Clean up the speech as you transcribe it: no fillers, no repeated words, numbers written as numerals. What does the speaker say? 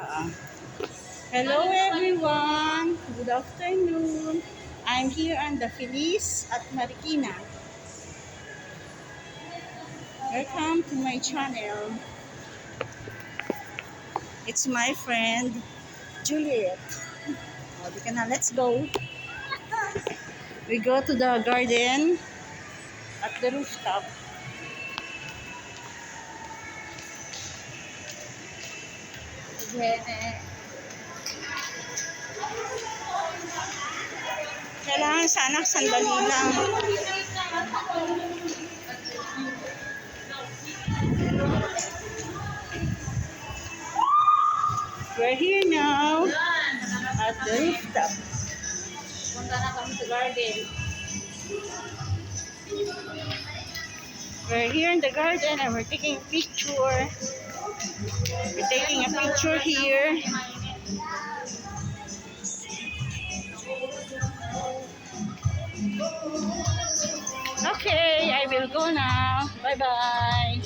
Hello everyone! Good afternoon! I'm here on the Feliz at Marikina. Welcome to my channel. It's my friend Juliet. Let's go. We go to the garden at the rooftop. Kailangan sana sandali lang. We're here now at the rooftop. Punta na kami sa garden. We're here in the garden and we're taking a picture. We're taking a picture here. Okay, I will go now. Bye-bye.